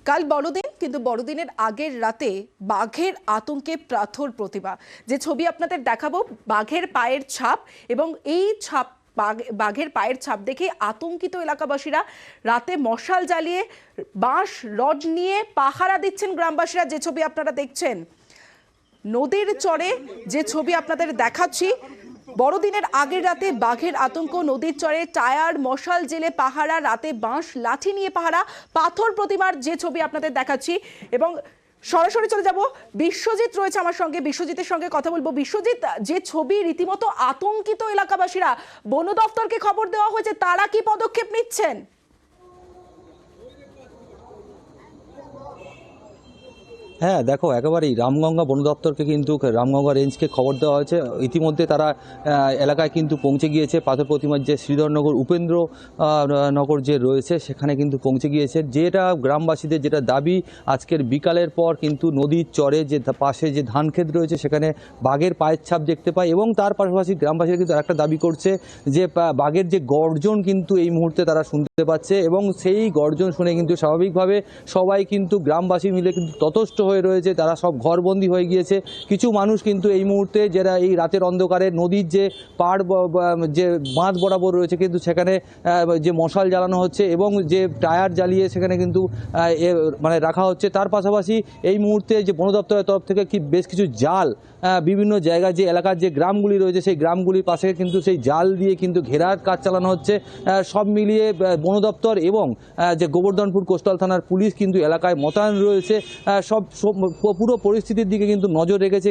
কাল বড়দিন, কিন্তু বড়দিনের আগের রাতে বাঘের আতঙ্কে পাথর প্রতিমা। যে ছবি আপনাদের দেখাবো, বাঘের পায়ের ছাপ, এবং এই ছাপ বাঘের পায়ের ছাপ দেখে আতঙ্কিত এলাকাবাসীরা রাতে মশাল জ্বালিয়ে বাঁশ রড নিয়ে পাহারা দিচ্ছেন গ্রামবাসীরা। যে ছবি আপনারা দেখছেন নদীর চরে, যে ছবি আপনাদের দেখাচ্ছি, বড়দিনের আগের রাতে বাঘের আতঙ্ক, নদীর চরে টায়ার মশাল জেলে পাহারা, রাতে বাঁশ লাঠি নিয়ে পাহারা, পাথর প্রতিমার যে ছবি আপনাদের দেখাচ্ছি। এবং সরাসরি চলে যাব, বিশ্বজিৎ রয়েছে আমার সঙ্গে, বিশ্বজিতের সঙ্গে কথা বলবো। বিশ্বজিৎ, যে ছবি, রীতিমতো আতঙ্কিত এলাকাবাসীরা, বন দপ্তরকে খবর দেওয়া হয়েছে, তারা কি পদক্ষেপ নিচ্ছেন? হ্যাঁ দেখো, একেবারেই রামগঙ্গা বন দপ্তরকে কিন্তু রামগঙ্গা রেঞ্জকে খবর দেওয়া হয়েছে। ইতিমধ্যে তারা এলাকায় কিন্তু পৌঁছে গিয়েছে। পাথর প্রতিমার যে শ্রীধরনগর উপেন্দ্র নগর যে রয়েছে সেখানে কিন্তু পৌঁছে গিয়েছে। যেটা গ্রামবাসীদের যেটা দাবি, আজকের বিকালের পর কিন্তু নদীর চরে যে পাশে যে ধান ক্ষেত রয়েছে সেখানে বাঘের পায়ের ছাপ দেখতে পায়। এবং তার পাশাপাশি গ্রামবাসীরা কিন্তু আরেকটা দাবি করছে যে বাঘের যে গর্জন কিন্তু এই মুহূর্তে তারা শুনতে পাচ্ছে, এবং সেই গর্জন শুনে কিন্তু স্বাভাবিকভাবে সবাই কিন্তু গ্রামবাসী মিলে কিন্তু ততস্থ হয়ে রয়েছে। তারা সব ঘরবন্দি হয়ে গিয়েছে। কিছু মানুষ কিন্তু এই মুহূর্তে, যারা এই রাতের অন্ধকারে নদীর যে পাড় যে বাঁধ বরাবর রয়েছে কিন্তু সেখানে যে মশাল জ্বালানো হচ্ছে এবং যে টায়ার জ্বালিয়ে সেখানে কিন্তু মানে রাখা হচ্ছে। তার পাশাপাশি এই মুহূর্তে যে বন দপ্তরের তরফ থেকে বেশ কিছু জাল বিভিন্ন জায়গায়, যে এলাকার যে গ্রামগুলি রয়েছে সেই গ্রামগুলির পাশে কিন্তু সেই জাল দিয়ে কিন্তু ঘেরার কাজ চালানো হচ্ছে। সব মিলিয়ে বন দপ্তর এবং যে গোবর্ধনপুর কোস্টাল থানার পুলিশ কিন্তু এলাকায় মোতায়েন রয়েছে। সব পুরো পরিস্থিতির দিকে কিন্তু নজর রেখেছে।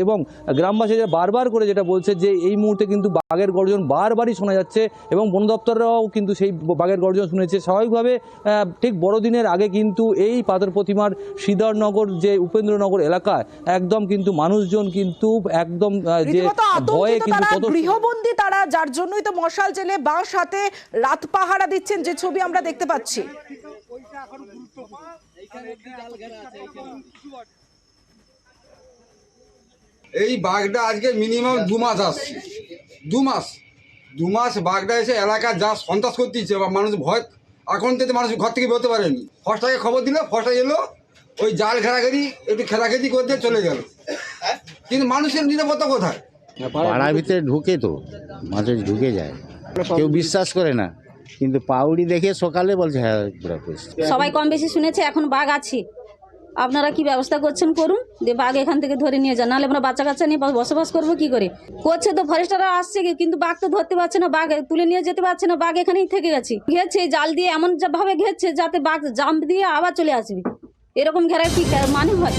এবং গ্রামবাসীরা বারবার করে যেটা বলছে যে এই মুহূর্তে কিন্তু বাঘের গর্জন বারবারই শোনা যাচ্ছে, এবং বন দপ্তররাও কিন্তু সেই বাঘের গর্জন শুনেছে। স্বাভাবিকভাবে ঠিক বড়দিনের আগে কিন্তু এই পাথর প্রতিমার শ্রীধরনগর যে উপেন্দ্রনগর এলাকায় একদম কিন্তু মানুষজন কিন্তু একদম যে ভয়ে কিন্তু গৃহবন্দী তারা, যার জন্যই তো মশাল জেলে বাঁশ হাতে রাত পাহারা দিচ্ছেন, যে ছবি আমরা দেখতে পাচ্ছি। এই বাঘটা আজকে মিনিমাম 2 মাস আসছে। 2 মাস বাঘটা এসে এলাকা যা সন্ত্রাস করতেছে, বা মানুষ ভয়, এখন থেকে মানুষ ঘর থেকে বেরোতে পারেনি। ফরেস্টারকে খবর দিল, ফরেস্টার এলো, ওই জাল ঘেরাঘেরি একটু খেলাখেতি করতে চলে গেল। কিন্তু মানুষের নিরাপত্তা কোথায়? পাড়ার ভিতরে ঢুকে তো মানুষ ঢুকে যায়, কেউ বিশ্বাস করে না, কিন্তু পাউড়ি দেখে সকালে বলছে হ্যাঁ সবাই কম বেশি শুনেছে। এখন বাঘ আছে, আপনারা কি ব্যবস্থা করছেন করুন, যে বাঘ এখান থেকে ধরে নিয়ে যান, নাহলে আমরা বাচ্চা কাচ্চা নিয়ে বসবাস করবো কি করে? করছে তো ফরেস্টাররা আসছে, কিন্তু বাঘ তো ধরতে পারছে না, বাঘ তুলে নিয়ে যেতে পারছে না, বাঘ এখানেই থেকে গেছে। ঘেরছে জাল দিয়ে, এমন ভাবে ঘেরছে যাতে বাঘ জাম্প দিয়ে আবার চলে আসবে। এরকম ঘেরার কি মানে হয়?